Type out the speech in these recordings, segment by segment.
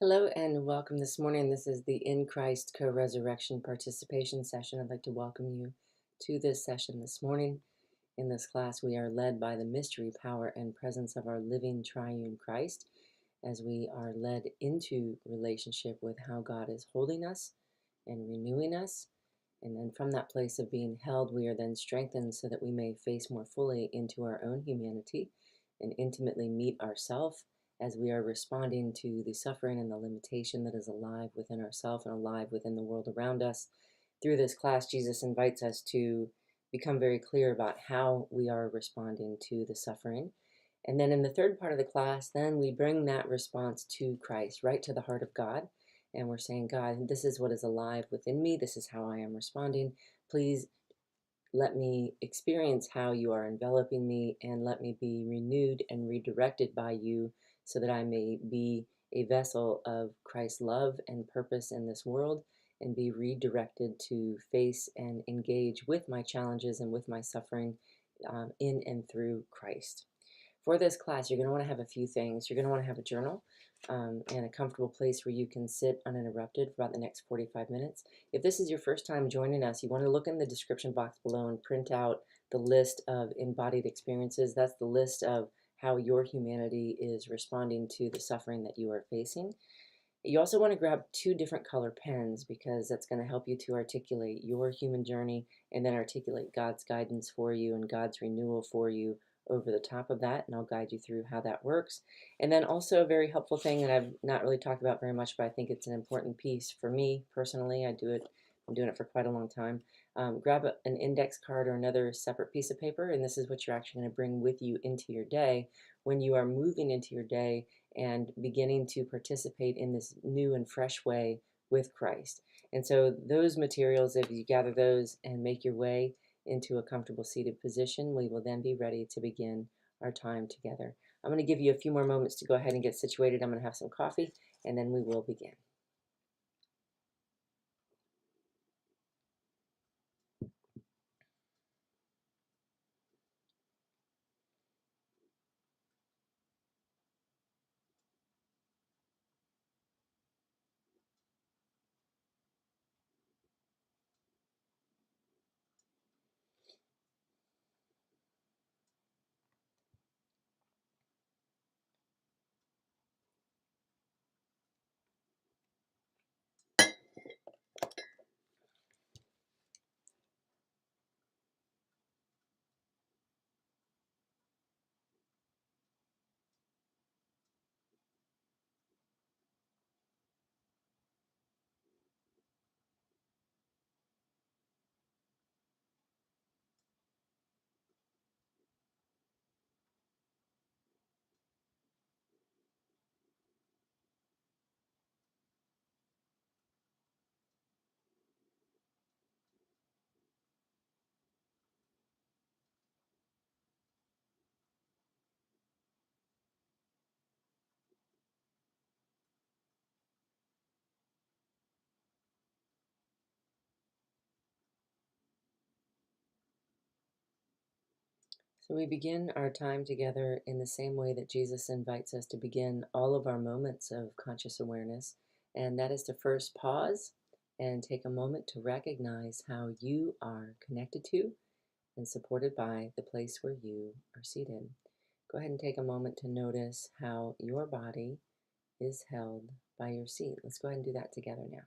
Hello and welcome this morning. This is the In Christ Co-Resurrection Participation Session. I'd like to welcome you to this session this morning. In this class, we are led by the mystery, power, and presence of our living triune Christ as we are led into relationship with how God is holding us and renewing us. And then from that place of being held, we are then strengthened so that we may face more fully into our own humanity and intimately meet ourselves as we are responding to the suffering and the limitation that is alive within ourselves and alive within the world around us. Through this class, Jesus invites us to become very clear about how we are responding to the suffering. And then in the third part of the class, then we bring that response to Christ, right to the heart of God. And we're saying, God, this is what is alive within me. This is how I am responding. Please let me experience how you are enveloping me, and let me be renewed and redirected by you so that I may be a vessel of Christ's love and purpose in this world and be redirected to face and engage with my challenges and with my suffering in and through Christ. For this class, you're going to want to have a few things. You're going to want to have a journal and a comfortable place where you can sit uninterrupted for about the next 45 minutes. If this is your first time joining us, you want to look in the description box below and print out the list of embodied experiences. That's the list of how your humanity is responding to the suffering that you are facing. You also want to grab two different color pens because that's going to help you to articulate your human journey and then articulate God's guidance for you and God's renewal for you over the top of that, and I'll guide you through how that works. And then also a very helpful thing that I've not really talked about very much, but I think it's an important piece for me personally. I'm doing it for quite a long time. Grab an index card or another separate piece of paper, and this is what you're actually going to bring with you into your day when you are moving into your day and beginning to participate in this new and fresh way with Christ. And so those materials, if you gather those and make your way into a comfortable seated position, we will then be ready to begin our time together. I'm going to give you a few more moments to go ahead and get situated. I'm going to have some coffee, and then we will begin. So we begin our time together in the same way that Jesus invites us to begin all of our moments of conscious awareness, and that is to first pause and take a moment to recognize how you are connected to and supported by the place where you are seated. Go ahead and take a moment to notice how your body is held by your seat. Let's go ahead and do that together now.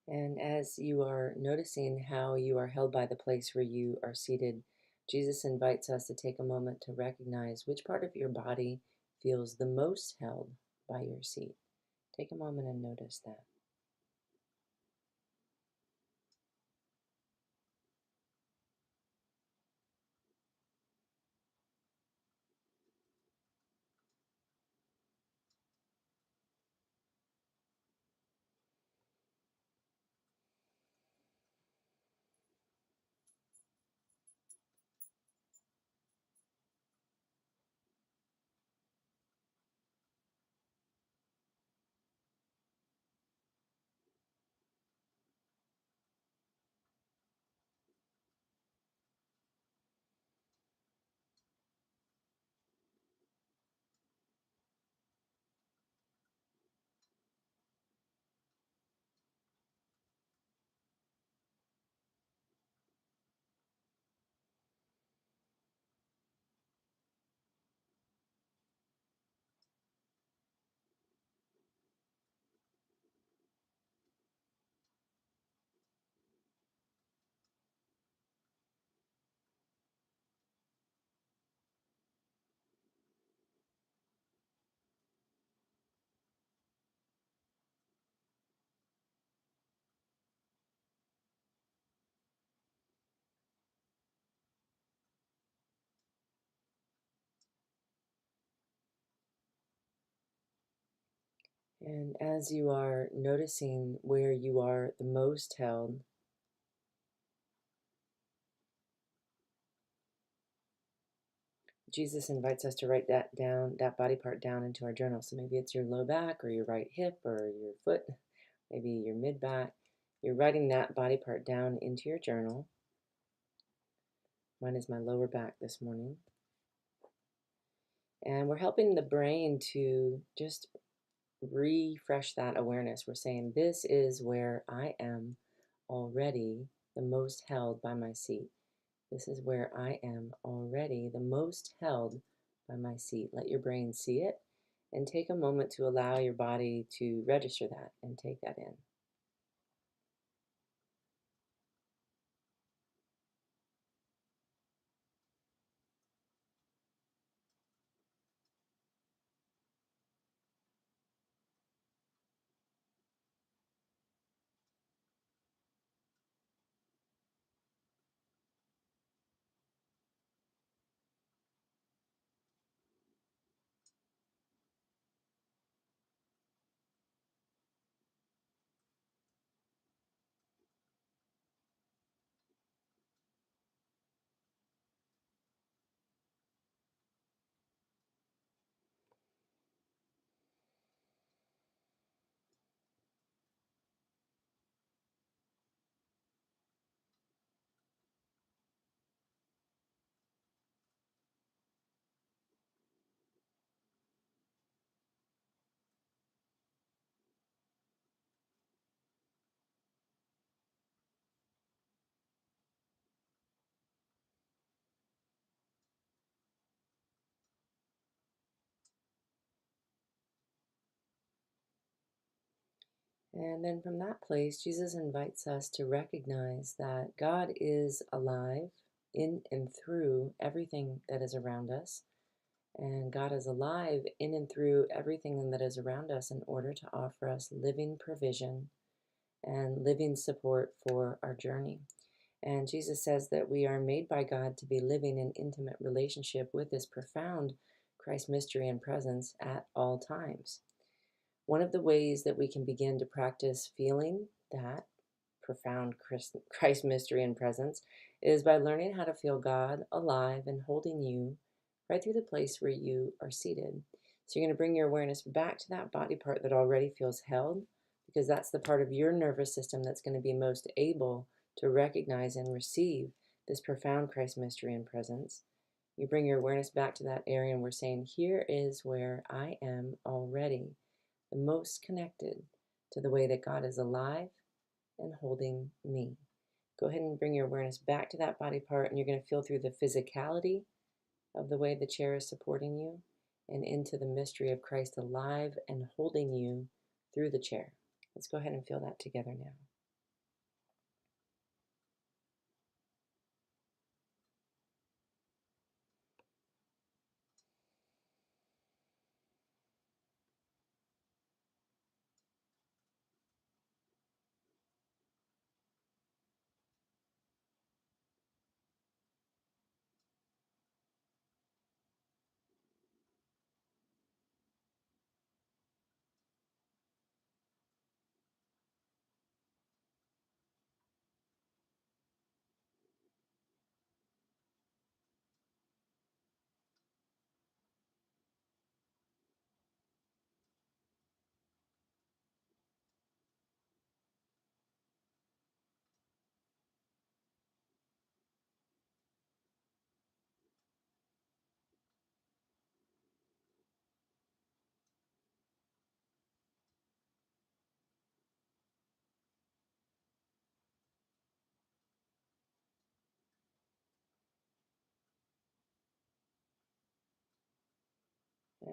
And as you are noticing how you are held by the place where you are seated, Jesus invites us to take a moment to recognize which part of your body feels the most held by your seat. Take a moment and notice that. And as you are noticing where you are the most held, Jesus invites us to write that down, that body part down into our journal. So maybe it's your low back or your right hip or your foot, maybe your mid back. You're writing that body part down into your journal. Mine is my lower back this morning. And we're helping the brain to just refresh that awareness. We're saying, this is where I am already the most held by my seat. This is where I am already the most held by my seat. Let your brain see it and take a moment to allow your body to register that and take that in. And then from that place, Jesus invites us to recognize that God is alive in and through everything that is around us. And God is alive in and through everything that is around us in order to offer us living provision and living support for our journey. And Jesus says that we are made by God to be living in intimate relationship with this profound Christ mystery and presence at all times. One of the ways that we can begin to practice feeling that profound Christ mystery and presence is by learning how to feel God alive and holding you right through the place where you are seated. So you're going to bring your awareness back to that body part that already feels held, because that's the part of your nervous system that's going to be most able to recognize and receive this profound Christ mystery and presence. You bring your awareness back to that area, and we're saying, here is where I am already the most connected to the way that God is alive and holding me. Go ahead and bring your awareness back to that body part, and you're going to feel through the physicality of the way the chair is supporting you and into the mystery of Christ alive and holding you through the chair. Let's go ahead and feel that together now.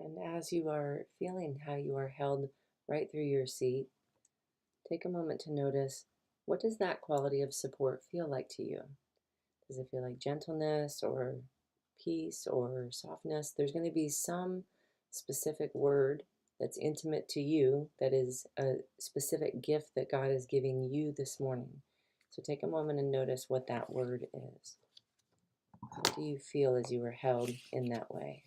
And as you are feeling how you are held right through your seat, take a moment to notice, what does that quality of support feel like to you? Does it feel like gentleness or peace or softness? There's going to be some specific word that's intimate to you that is a specific gift that God is giving you this morning. So take a moment and notice what that word is. How do you feel as you are held in that way?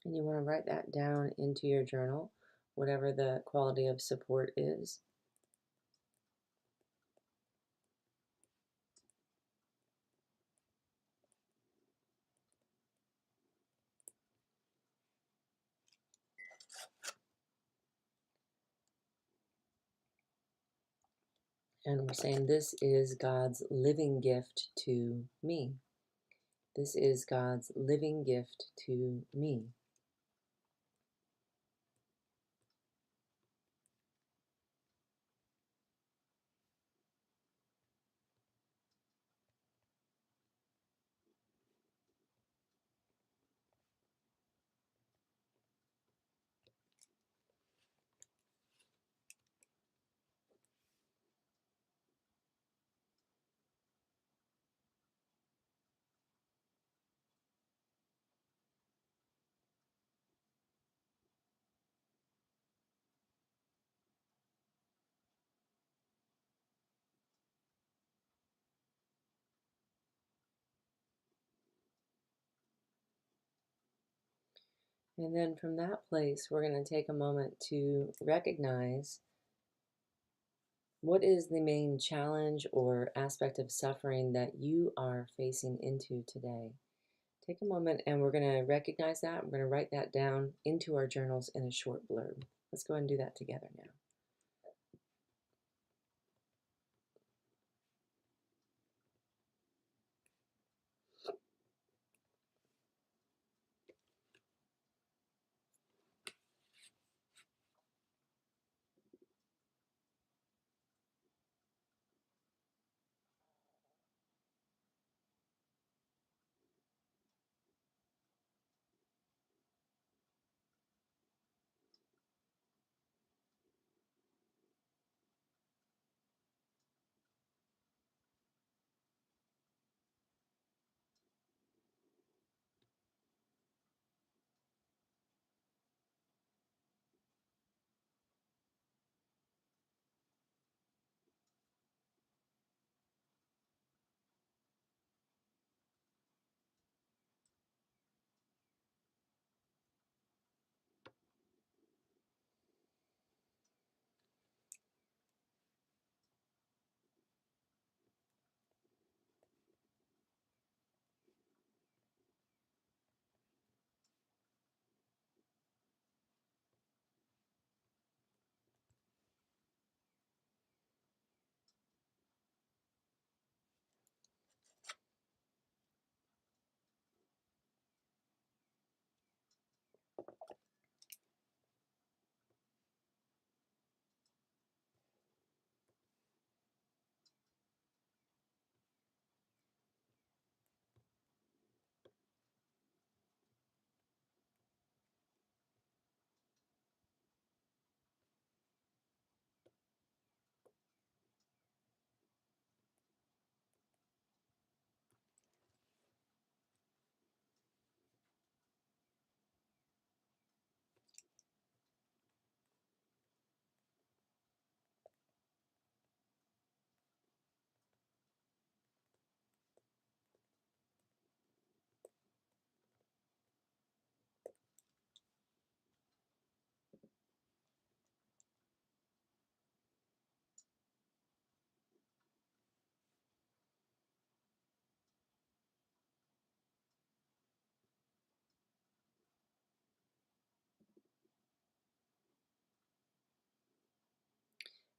And you want to write that down into your journal, whatever the quality of support is. And we're saying, this is God's living gift to me. This is God's living gift to me. And then from that place, we're going to take a moment to recognize what is the main challenge or aspect of suffering that you are facing into today. Take a moment and we're going to recognize that. We're going to write that down into our journals in a short blurb. Let's go ahead and do that together now.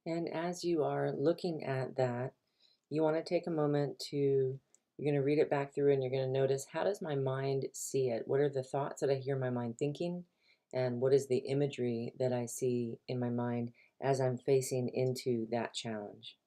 And as you are looking at that, you want to take a moment to, you're going to read it back through and you're going to notice, how does my mind see it? What are the thoughts that I hear my mind thinking? And what is the imagery that I see in my mind as I'm facing into that challenge?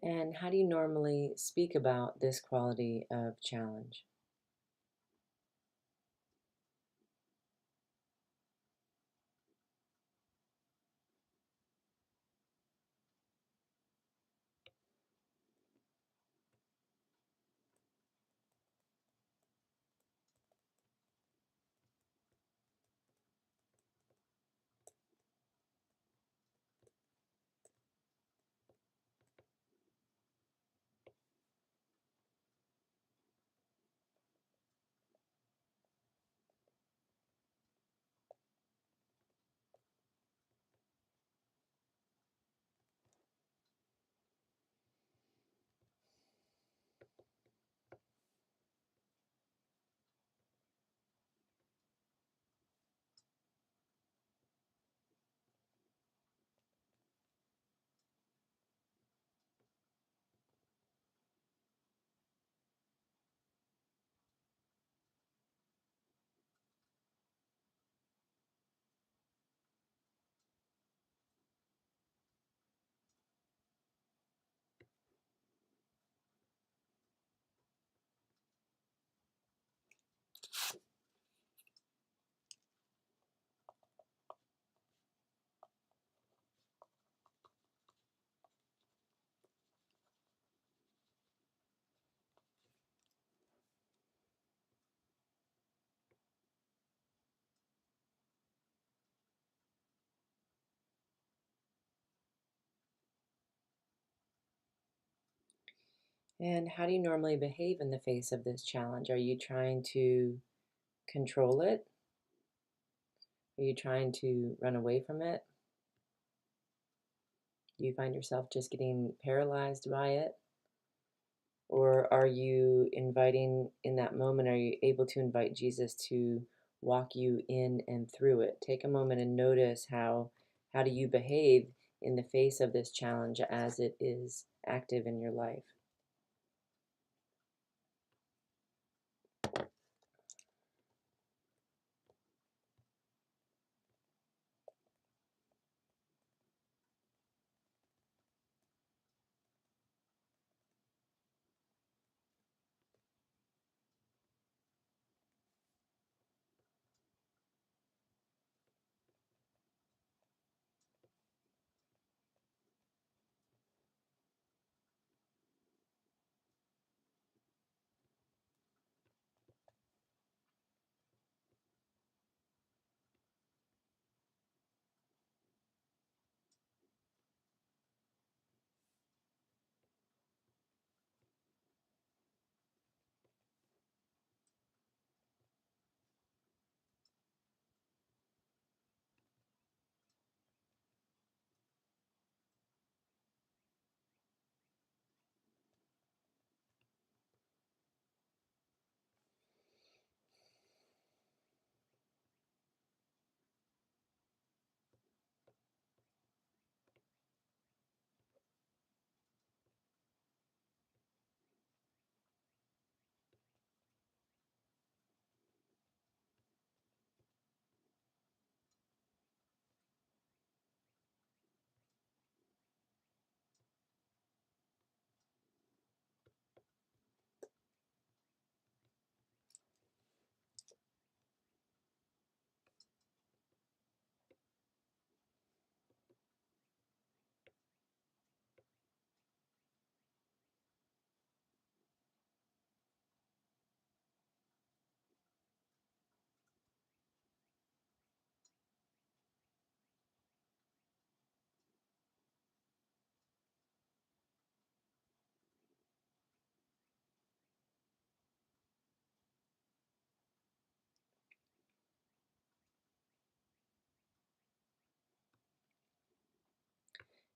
And how do you normally speak about this quality of challenge? And how do you normally behave in the face of this challenge? Are you trying to control it? Are you trying to run away from it? Do you find yourself just getting paralyzed by it? Or are you inviting, in that moment, are you able to invite Jesus to walk you in and through it. Take a moment and notice how do you behave in the face of this challenge as it is active in your life.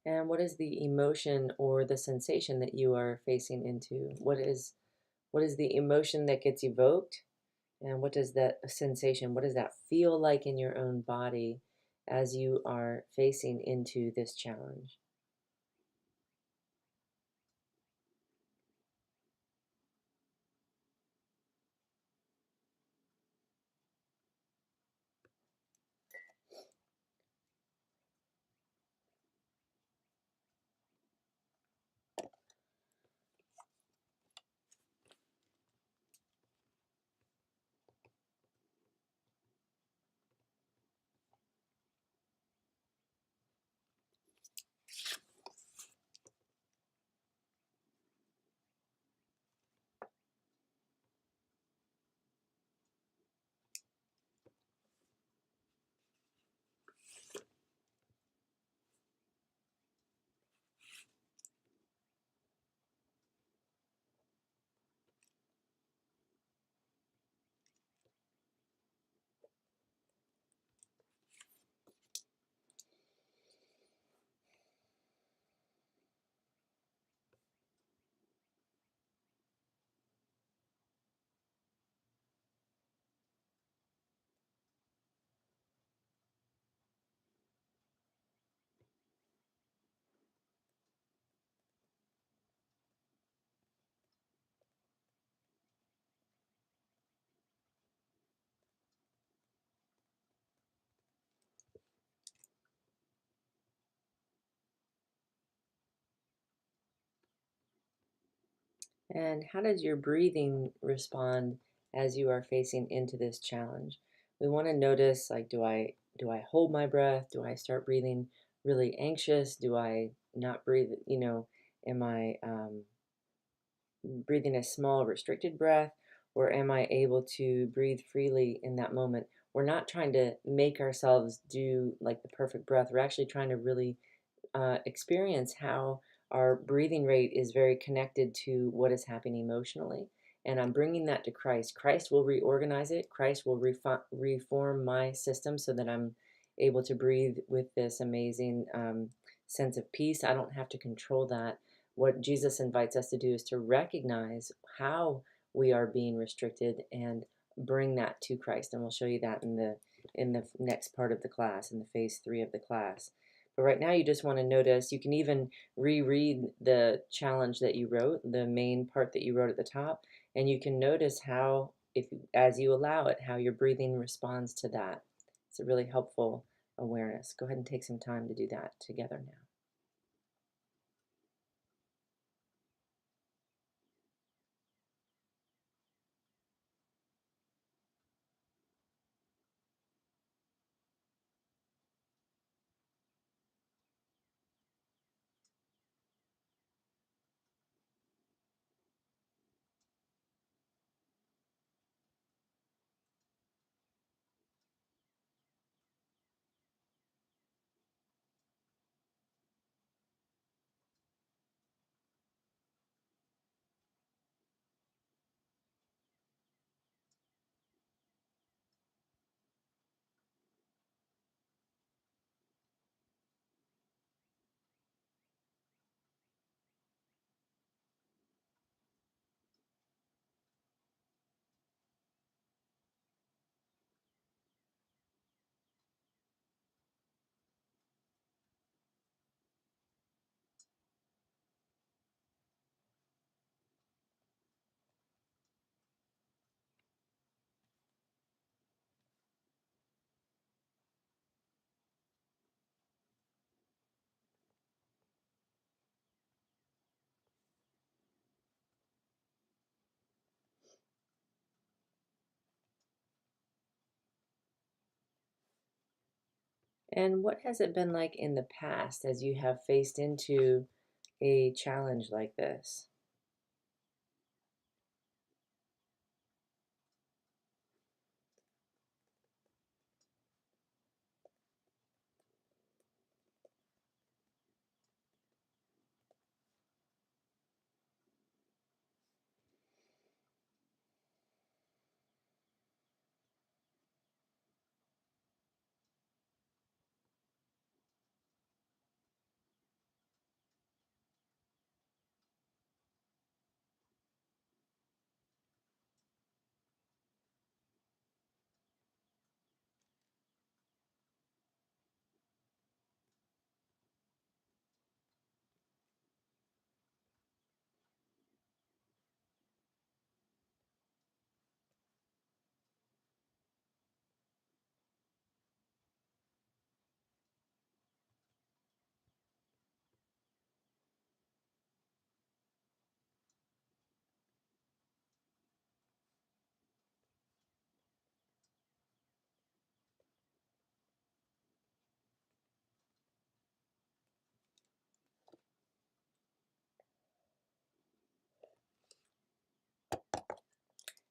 And what is the emotion or the sensation that you are facing into? What is the emotion that gets evoked? And what does that sensation, what does that feel like in your own body as you are facing into this challenge? And how does your breathing respond as you are facing into this challenge? We want to notice, like, do I hold my breath? Do I start breathing really anxious? Do I not breathe? Am I breathing a small restricted breath, or am I able to breathe freely in that moment? We're not trying to make ourselves do like the perfect breath. We're actually trying to really experience how our breathing rate is very connected to what is happening emotionally. And I'm bringing that to Christ. Christ will reorganize it. Christ will reform my system so that I'm able to breathe with this amazing sense of peace. I don't have to control that. What Jesus invites us to do is to recognize how we are being restricted and bring that to Christ. And we'll show you that in the next part of the class, in the phase 3 of the class. But right now you just want to notice, you can even reread the challenge that you wrote, the main part that you wrote at the top, and you can notice how, as you allow it, how your breathing responds to that. It's a really helpful awareness. Go ahead and take some time to do that together now. And what has it been like in the past as you have faced into a challenge like this?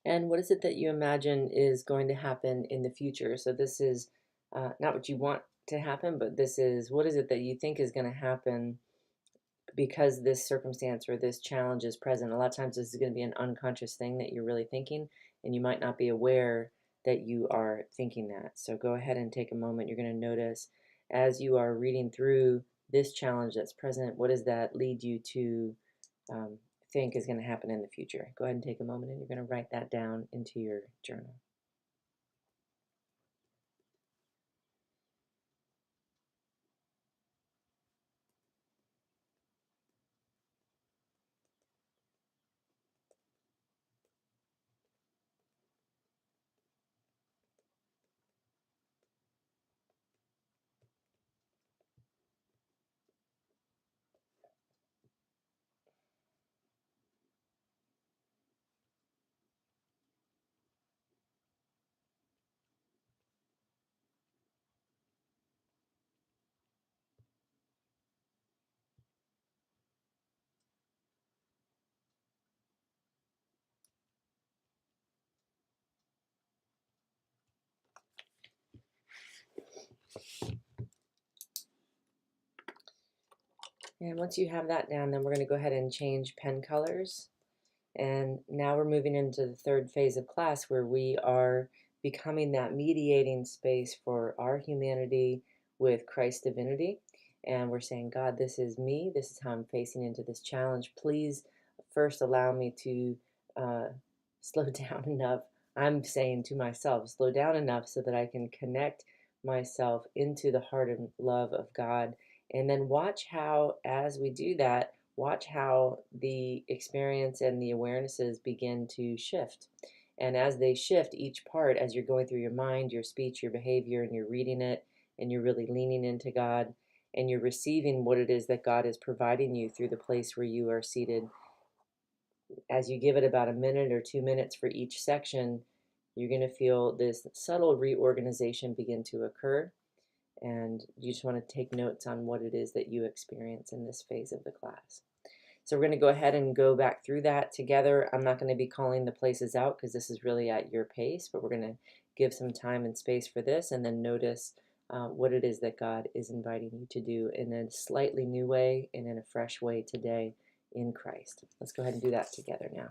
And what is it that you imagine is going to happen in the future? So this is not what you want to happen, but this is, what is it that you think is going to happen because this circumstance or this challenge is present? A lot of times this is going to be an unconscious thing that you're really thinking, and you might not be aware that you are thinking that. So go ahead and take a moment. You're going to notice as you are reading through this challenge that's present, what does that lead you to um, think is going to happen in the future? Go ahead and take a moment, and you're going to write that down into your journal. And once you have that down, then we're going to go ahead and change pen colors. And now we're moving into the third phase of class where we are becoming that mediating space for our humanity with Christ's divinity. And we're saying, God, this is me. This is how I'm facing into this challenge. Please first allow me to slow down enough I'm saying to myself, slow down enough so that I can connect myself into the heart and love of God. And then watch how, as we do that, watch how the experience and the awarenesses begin to shift. And as they shift, each part, as you're going through your mind, your speech, your behavior, and you're reading it, and you're really leaning into God, and you're receiving what it is that God is providing you through the place where you are seated, as you give it about a minute or 2 minutes for each section, you're going to feel this subtle reorganization begin to occur. And you just want to take notes on what it is that you experience in this phase of the class. So we're going to go ahead and go back through that together. I'm not going to be calling the places out because this is really at your pace, but we're going to give some time and space for this, and then notice what it is that God is inviting you to do in a slightly new way and in a fresh way today in Christ. Let's go ahead and do that together now.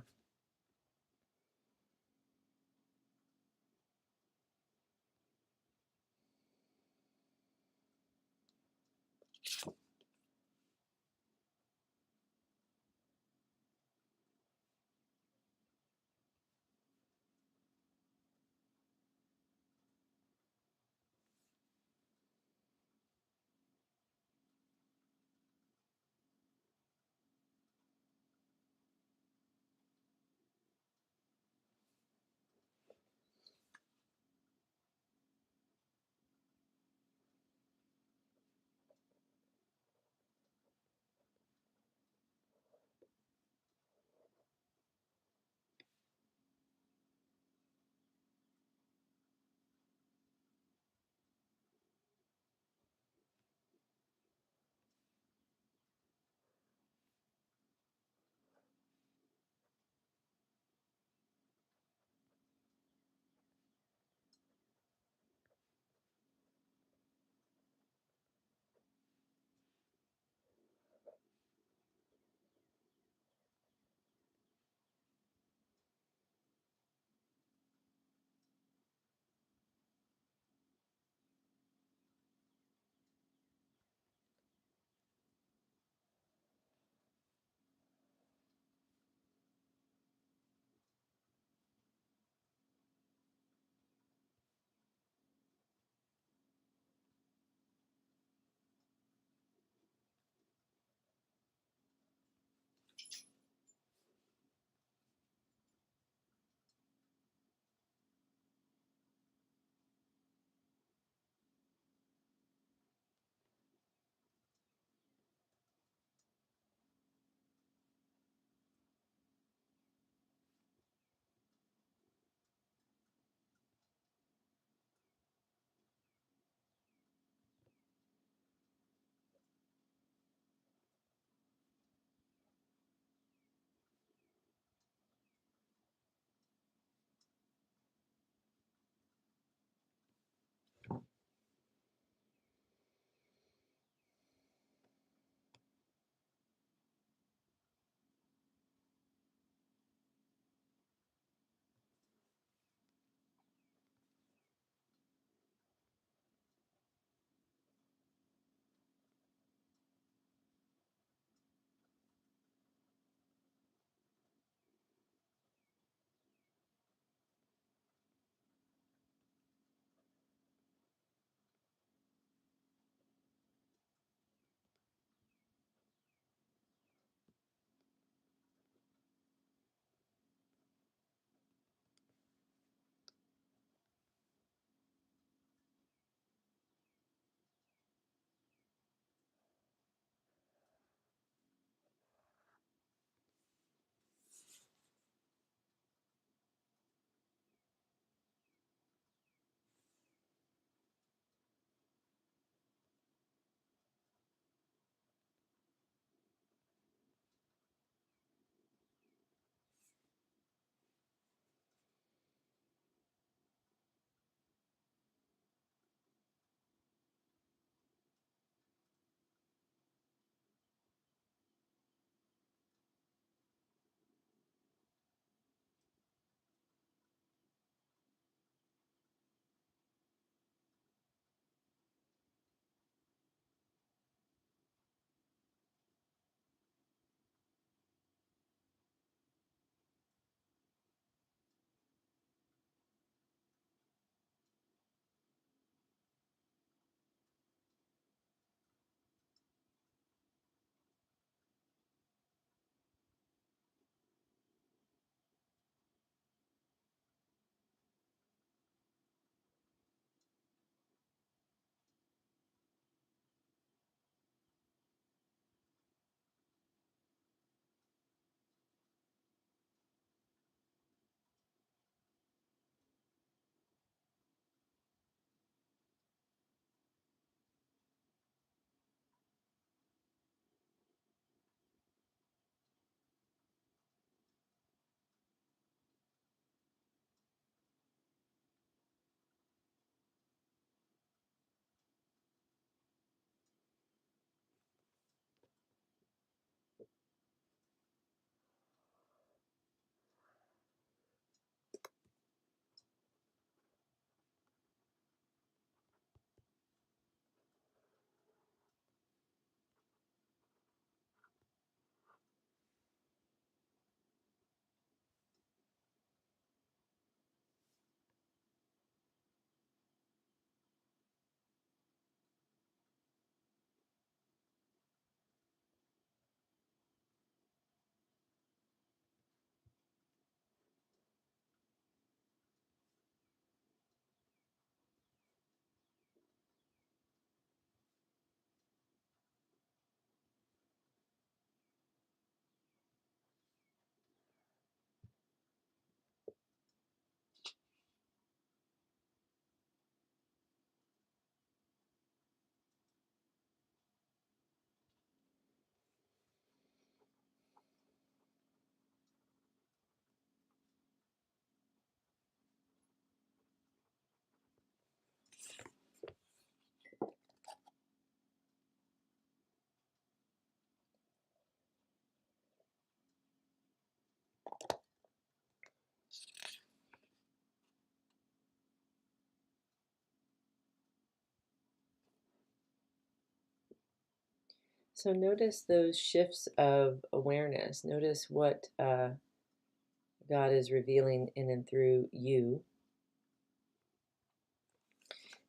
So notice those shifts of awareness. Notice what God is revealing in and through you.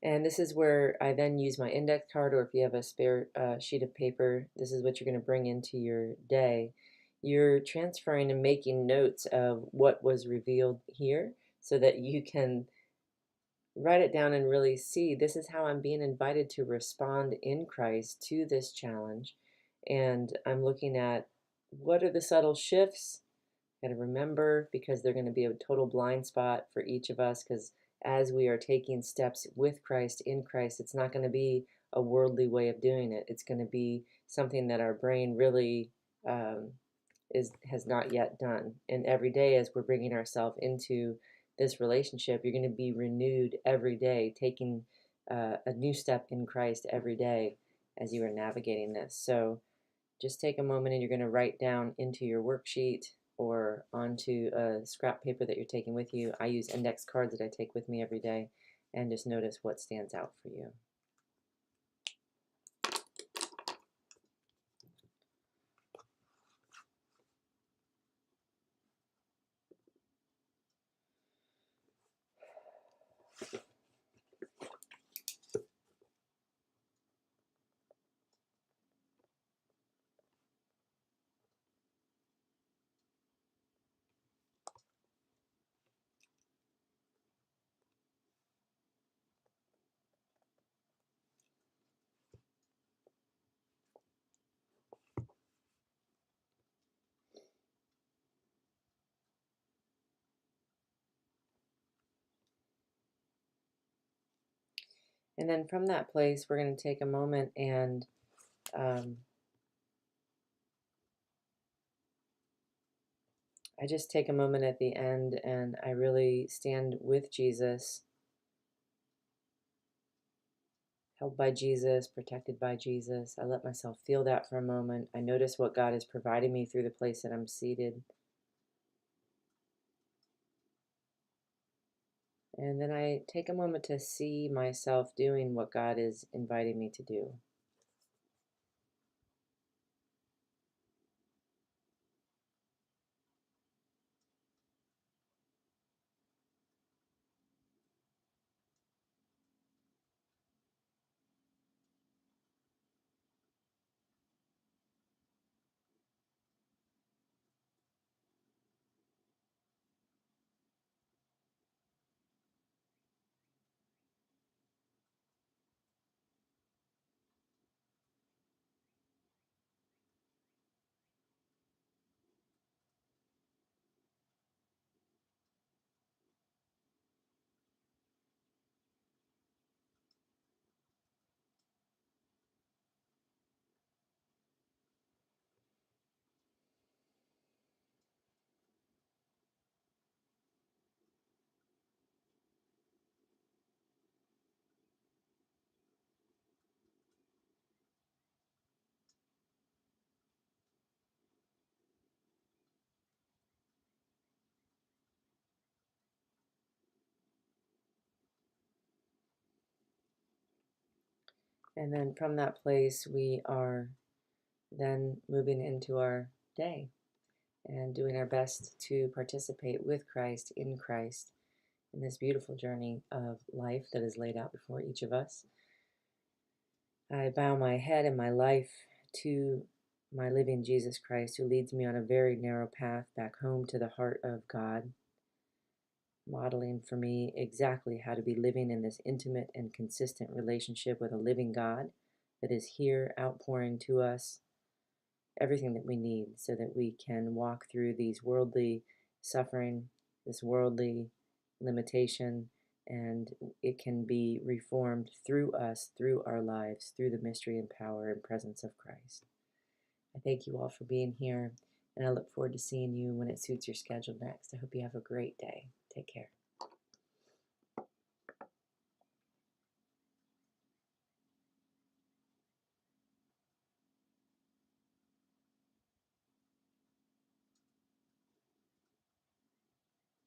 And this is where I then use my index card, or if you have a spare sheet of paper, this is what you're going to bring into your day. You're transferring and making notes of what was revealed here so that you can write it down and really see this is how I'm being invited to respond in Christ to this challenge. And I'm looking at what are the subtle shifts. Got to remember, because they're going to be a total blind spot for each of us, because as we are taking steps with Christ, in Christ, it's not going to be a worldly way of doing it. It's going to be something that our brain really has not yet done. And every day as we're bringing ourselves into this relationship, you're going to be renewed every day, taking a new step in Christ every day as you are navigating this. So just take a moment and you're going to write down into your worksheet or onto a scrap paper that you're taking with you. I use index cards that I take with me every day, and just notice what stands out for you. And then from that place, we're going to take a moment and I just take a moment at the end and I really stand with Jesus, held by Jesus, protected by Jesus. I let myself feel that for a moment. I notice what God is providing me through the place that I'm seated. And then I take a moment to see myself doing what God is inviting me to do. And then from that place, we are then moving into our day and doing our best to participate with Christ, in Christ, in this beautiful journey of life that is laid out before each of us. I bow my head and my life to my living Jesus Christ, who leads me on a very narrow path back home to the heart of God, modeling for me exactly how to be living in this intimate and consistent relationship with a living God that is here outpouring to us everything that we need so that we can walk through these worldly suffering, this worldly limitation, and it can be reformed through us, through our lives, through the mystery and power and presence of Christ. I thank you all for being here, and I look forward to seeing you when it suits your schedule next. I hope you have a great day. Take care.